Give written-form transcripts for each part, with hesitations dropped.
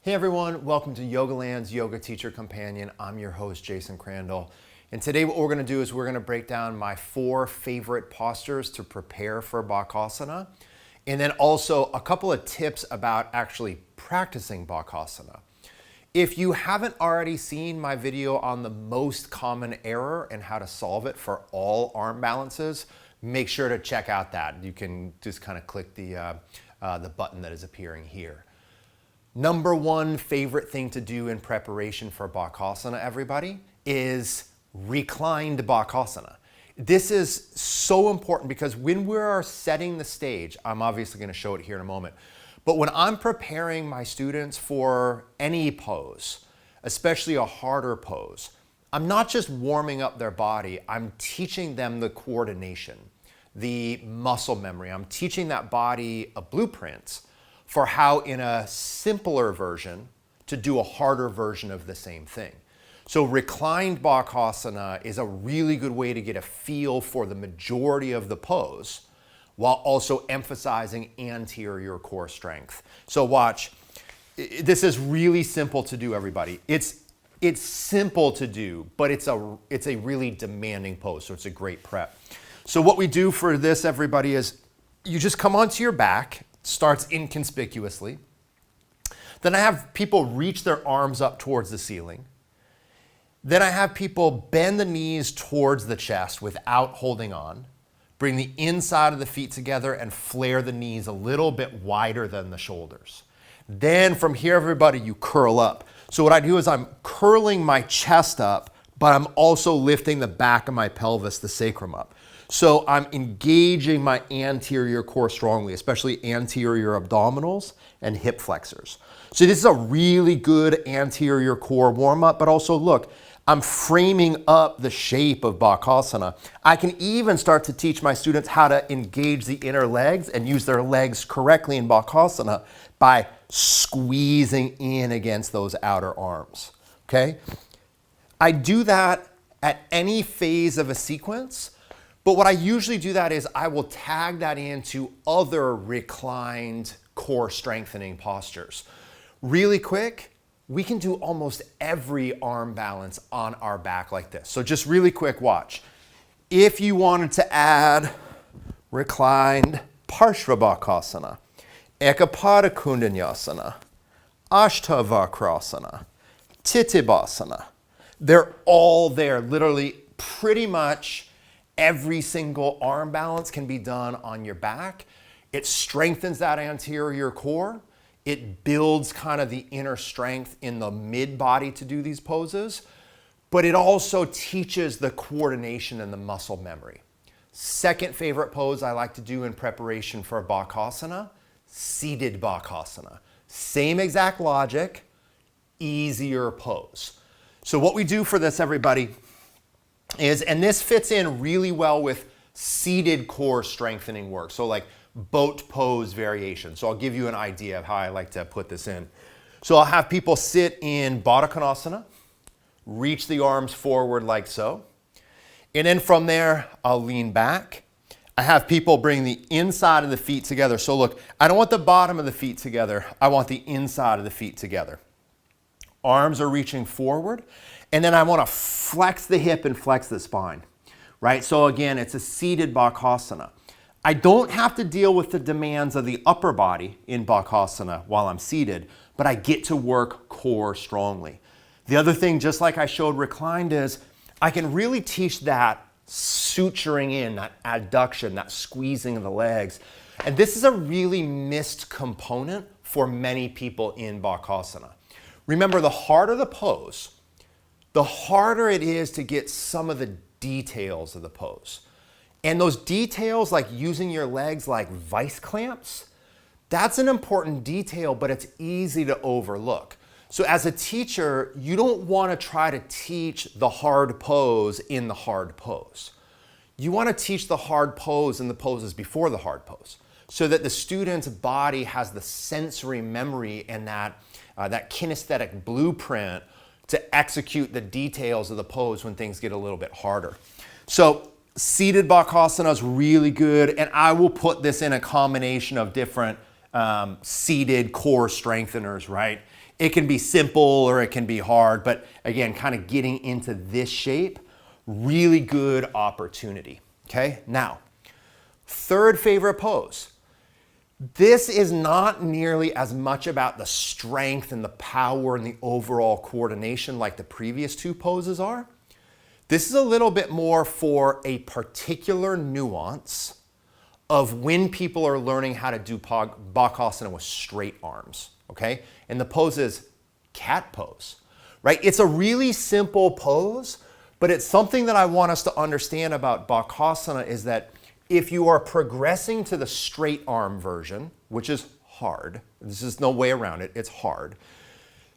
Hey everyone, welcome to Yogaland's Yoga Teacher Companion. I'm your host, Jason Crandell. And today what we're gonna do is we're gonna break down my 4 favorite postures to prepare for Bakasana. And then also a couple of tips about actually practicing Bakasana. If you haven't already seen my video on the most common error and how to solve it for all arm balances, make sure to check out that. You can just kind of click the button that is appearing here. Number 1 favorite thing to do in preparation for Bakasana, everybody, is Reclined Bakasana. This is so important because when we are setting the stage, I'm obviously going to show it here in a moment, but when I'm preparing my students for any pose, especially a harder pose, I'm not just warming up their body, I'm teaching them the coordination, the muscle memory. I'm teaching that body a blueprint for how in a simpler version to do a harder version of the same thing. So reclined Bakasana is a really good way to get a feel for the majority of the pose while also emphasizing anterior core strength. So watch, this is really simple to do, everybody. It's simple to do, but it's a really demanding pose, so it's a great prep. So what we do for this, everybody, is you just come onto your back, starts inconspicuously. Then I have people reach their arms up towards the ceiling. Then I have people bend the knees towards the chest without holding on. Bring the inside of the feet together and flare the knees a little bit wider than the shoulders. Then from here, everybody, you curl up. So what I do is I'm curling my chest up, but I'm also lifting the back of my pelvis, the sacrum up. So I'm engaging my anterior core strongly, especially anterior abdominals and hip flexors. So this is a really good anterior core warm up, but also look, I'm framing up the shape of Bakasana. I can even start to teach my students how to engage the inner legs and use their legs correctly in Bakasana by squeezing in against those outer arms, okay? I do that at any phase of a sequence. But what I usually do that is I will tag that into other reclined core strengthening postures. Really quick, we can do almost every arm balance on our back like this. So just really quick, watch. If you wanted to add reclined Parshvabhakasana, Ekapada Kundanyasana, Ashtavakrasana, Titibhasana, they're all there. Literally pretty much every single arm balance can be done on your back. It strengthens that anterior core. It builds kind of the inner strength in the mid body to do these poses, but it also teaches the coordination and the muscle memory. Second favorite pose I like to do in preparation for Bakasana, seated Bakasana. Same exact logic, easier pose. So what we do for this, everybody, is, and this fits in really well with seated core strengthening work. So like boat pose variation. So I'll give you an idea of how I like to put this in. So I'll have people sit in Baddha Konasana, reach the arms forward like so. And then from there, I'll lean back. I have people bring the inside of the feet together. So look, I don't want the bottom of the feet together. I want the inside of the feet together. Arms are reaching forward. And then I want to flex the hip and flex the spine, right? So again, it's a seated Bakasana. I don't have to deal with the demands of the upper body in Bakasana while I'm seated, but I get to work core strongly. The other thing, just like I showed reclined, is I can really teach that suturing in, that adduction, that squeezing of the legs. And this is a really missed component for many people in Bakasana. Remember, the harder the pose, the harder it is to get some of the details of the pose. And those details, like using your legs like vice clamps, that's an important detail, but it's easy to overlook. So as a teacher, you don't want to try to teach the hard pose in the hard pose. You want to teach the hard pose in the poses before the hard pose, so that the student's body has the sensory memory and that kinesthetic blueprint to execute the details of the pose when things get a little bit harder. So seated Bakasana is really good, and I will put this in a combination of different seated core strengtheners, right? It can be simple or it can be hard, but again, kind of getting into this shape, really good opportunity, okay? Now, third favorite pose. This is not nearly as much about the strength and the power and the overall coordination like the previous two poses are. This is a little bit more for a particular nuance of when people are learning how to do Bakasana with straight arms, okay? And the pose is cat pose, right? It's a really simple pose, but it's something that I want us to understand about Bakasana is that if you are progressing to the straight arm version, which is hard, this is no way around it, it's hard.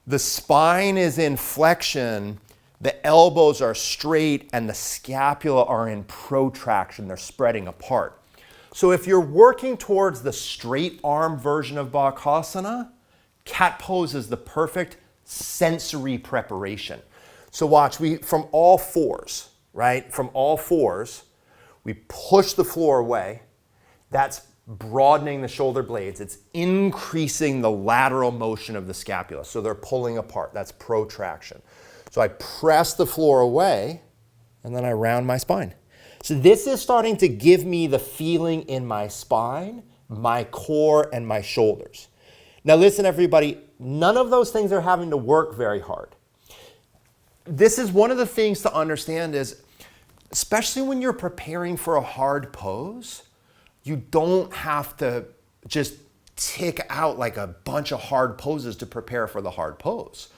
The spine is in flexion, the elbows are straight, and the scapula are in protraction, they're spreading apart. So if you're working towards the straight arm version of Bakasana, cat pose is the perfect sensory preparation. So watch, from all fours, right? From all fours, we push the floor away. That's broadening the shoulder blades. It's increasing the lateral motion of the scapula. So they're pulling apart. That's protraction. So I press the floor away, and then I round my spine. So this is starting to give me the feeling in my spine, my core, and my shoulders. Now listen, everybody, none of those things are having to work very hard. This is one of the things to understand is, especially when you're preparing for a hard pose, you don't have to just tick out like a bunch of hard poses to prepare for the hard pose.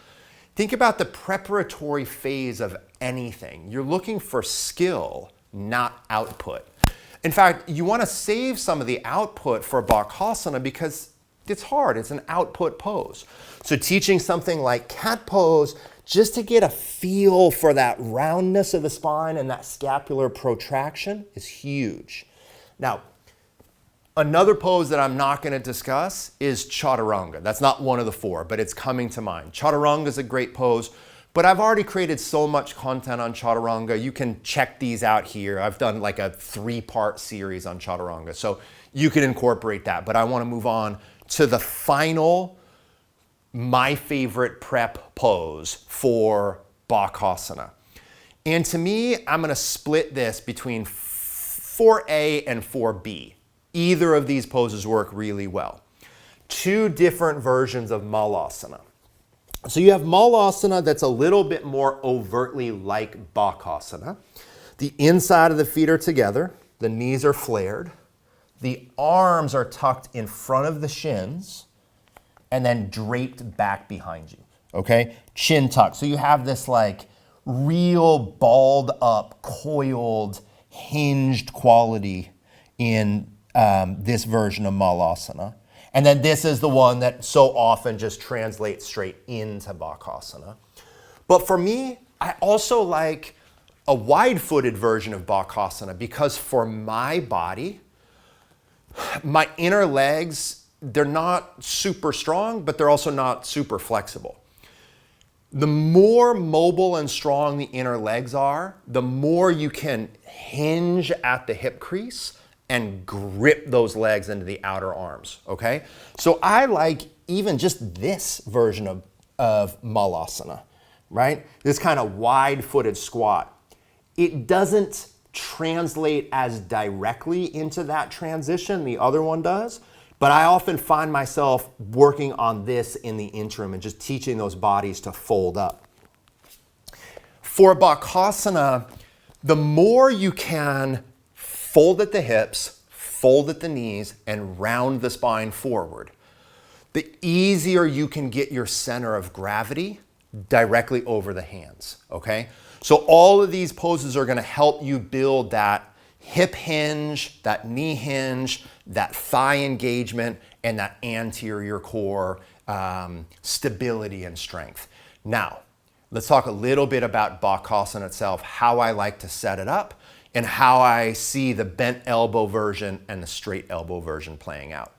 Think about the preparatory phase of anything. You're looking for skill, not output. In fact, you want to save some of the output for Bakasana because it's hard. It's an output pose. So teaching something like cat pose just to get a feel for that roundness of the spine and that scapular protraction is huge. Now, another pose that I'm not going to discuss is chaturanga. That's not one of the four, but it's coming to mind. Chaturanga is a great pose, but I've already created so much content on chaturanga. You can check these out here. I've done like a 3-part series on chaturanga, so you can incorporate that. But I want to move on to the final, my favorite prep pose for Bakasana. And to me, I'm going to split this between 4A and 4B. Either of these poses work really well. Two different versions of Malasana. So you have Malasana that's a little bit more overtly like Bakasana. The inside of the feet are together, the knees are flared, the arms are tucked in front of the shins, and then draped back behind you, okay? Chin tuck. So you have this like real balled up, coiled, hinged quality in this version of Malasana. And then this is the one that so often just translates straight into Bakasana. But for me, I also like a wide-footed version of Bakasana because for my body, my inner legs, they're not super strong, but they're also not super flexible. The more mobile and strong the inner legs are, the more you can hinge at the hip crease and grip those legs into the outer arms, okay? So I like even just this version of Malasana, right? This kind of wide-footed squat. It doesn't translate as directly into that transition, the other one does, but I often find myself working on this in the interim and just teaching those bodies to fold up. For Bakasana, the more you can fold at the hips, fold at the knees, and round the spine forward, the easier you can get your center of gravity directly over the hands, okay? So all of these poses are gonna help you build that hip hinge, that knee hinge, that thigh engagement, and that anterior core stability and strength. Now, let's talk a little bit about Bakasana itself, how I like to set it up, and how I see the bent elbow version and the straight elbow version playing out.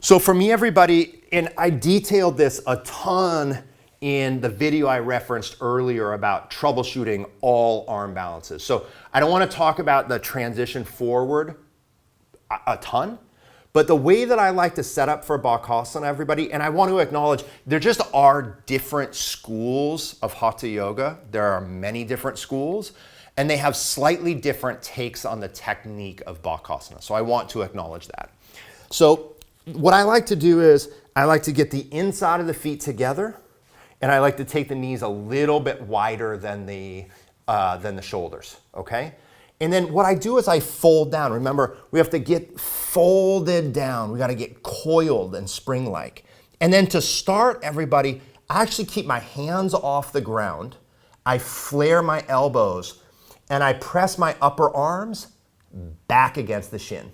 So for me, everybody, and I detailed this a ton in the video I referenced earlier about troubleshooting all arm balances. So I don't want to talk about the transition forward a ton, But the way that I like to set up for Bakasana, everybody, and I want to acknowledge there just are different schools of Hatha Yoga. There are many different schools, and they have slightly different takes on the technique of Bakasana. So I want to acknowledge that. So what I like to do is I like to get the inside of the feet together, and I like to take the knees a little bit wider than the shoulders, okay? And then what I do is I fold down. Remember, we have to get folded down. We got to get coiled and spring-like. And then to start, everybody, I actually keep my hands off the ground. I flare my elbows, and I press my upper arms back against the shin.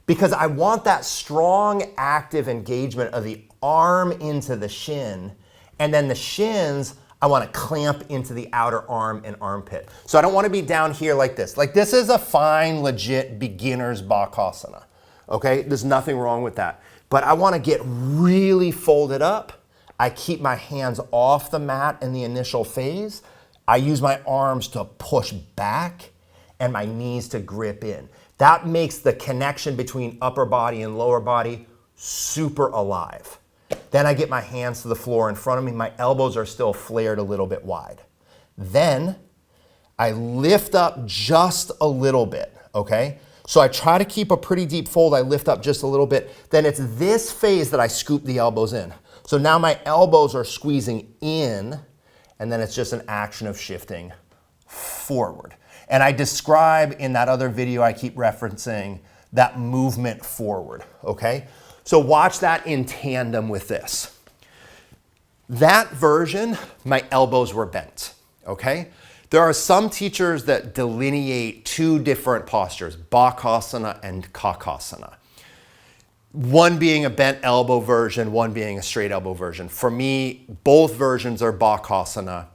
Because I want that strong, active engagement of the arm into the shin, and then the shins, I want to clamp into the outer arm and armpit. So I don't want to be down here like this. Like this is a fine, legit beginner's Bakasana. Okay, there's nothing wrong with that. But I want to get really folded up. I keep my hands off the mat in the initial phase. I use my arms to push back and my knees to grip in. That makes the connection between upper body and lower body super alive. Then I get my hands to the floor in front of me. My elbows are still flared a little bit wide. Then I lift up just a little bit, okay? So I try to keep a pretty deep fold. I lift up just a little bit. Then it's this phase that I scoop the elbows in. So now my elbows are squeezing in, and then it's just an action of shifting forward. And I describe in that other video I keep referencing that movement forward, okay? So watch that in tandem with this. That version, my elbows were bent, okay? There are some teachers that delineate two different postures, Bakasana and Kakasana. One being a bent elbow version, one being a straight elbow version. For me, both versions are Bakasana.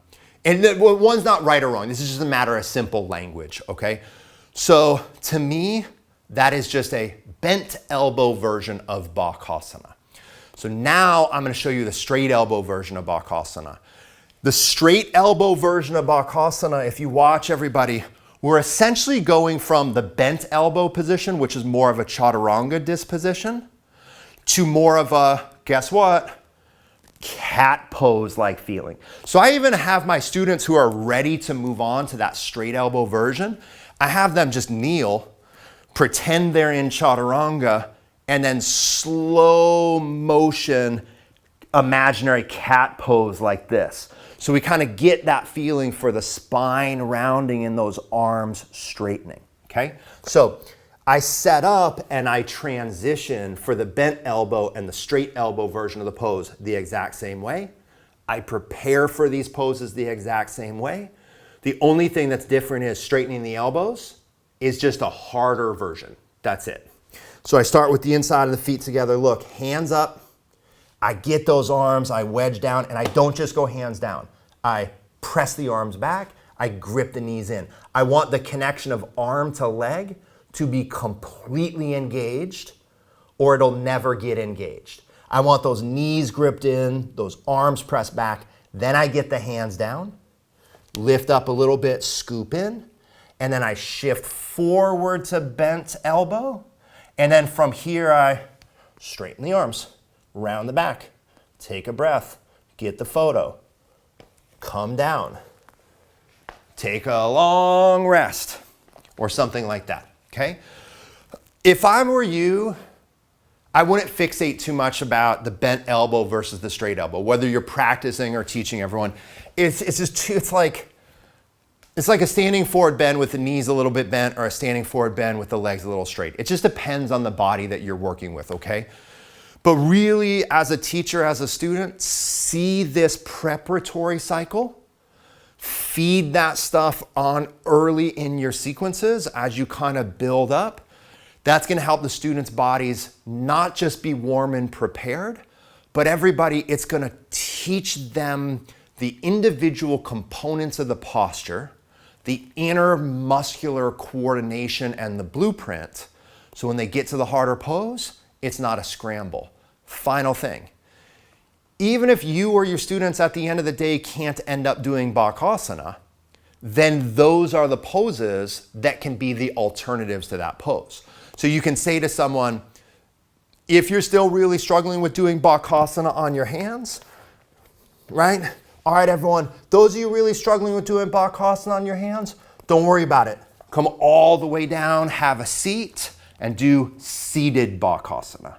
And one's not right or wrong. This is just a matter of simple language, okay? So to me, that is just a bent elbow version of Bakasana. So now I'm going to show you the straight elbow version of Bakasana. The straight elbow version of Bakasana, if you watch everybody, we're essentially going from the bent elbow position, which is more of a chaturanga disposition, to more of a, guess what? Cat pose-like feeling. So I even have my students who are ready to move on to that straight elbow version. I have them just kneel, pretend they're in chaturanga, and then slow motion imaginary cat pose like this. So we kind of get that feeling for the spine rounding and those arms straightening, okay? So I set up and I transition for the bent elbow and the straight elbow version of the pose the exact same way. I prepare for these poses the exact same way. The only thing that's different is straightening the elbows is just a harder version. That's it. So I start with the inside of the feet together. Look, hands up. I get those arms, I wedge down, and I don't just go hands down. I press the arms back, I grip the knees in. I want the connection of arm to leg to be completely engaged, or it'll never get engaged. I want those knees gripped in, those arms pressed back. Then I get the hands down, lift up a little bit, scoop in, and then I shift forward to bent elbow. And then from here, I straighten the arms, round the back, take a breath, get the photo, come down, take a long rest, or something like that, okay? If I were you, I wouldn't fixate too much about the bent elbow versus the straight elbow, whether you're practicing or teaching everyone. It's like a standing forward bend with the knees a little bit bent or a standing forward bend with the legs a little straight. It just depends on the body that you're working with, okay? But really, as a teacher, as a student, see this preparatory cycle. Feed that stuff on early in your sequences as you kind of build up. That's going to help the students' bodies not just be warm and prepared, but everybody, it's going to teach them the individual components of the posture, the inner muscular coordination and the blueprint. So when they get to the harder pose, it's not a scramble. Final thing. Even if you or your students at the end of the day can't end up doing Bakasana, then those are the poses that can be the alternatives to that pose. So you can say to someone, If you're still really struggling with doing Bakasana on your hands, right? All right, everyone, those of you really struggling with doing Bakasana on your hands, don't worry about it. Come all the way down, have a seat, and do seated Bakasana.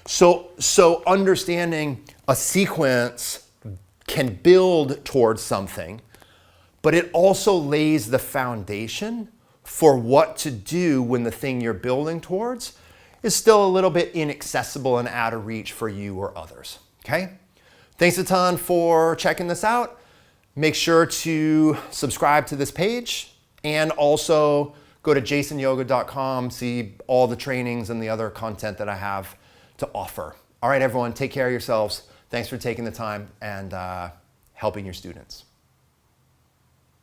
So understanding a sequence can build towards something, but it also lays the foundation for what to do when the thing you're building towards is still a little bit inaccessible and out of reach for you or others, okay? Thanks a ton for checking this out. Make sure to subscribe to this page and also go to jasonyoga.com, see all the trainings and the other content that I have to offer. All right, everyone, take care of yourselves. Thanks for taking the time and helping your students.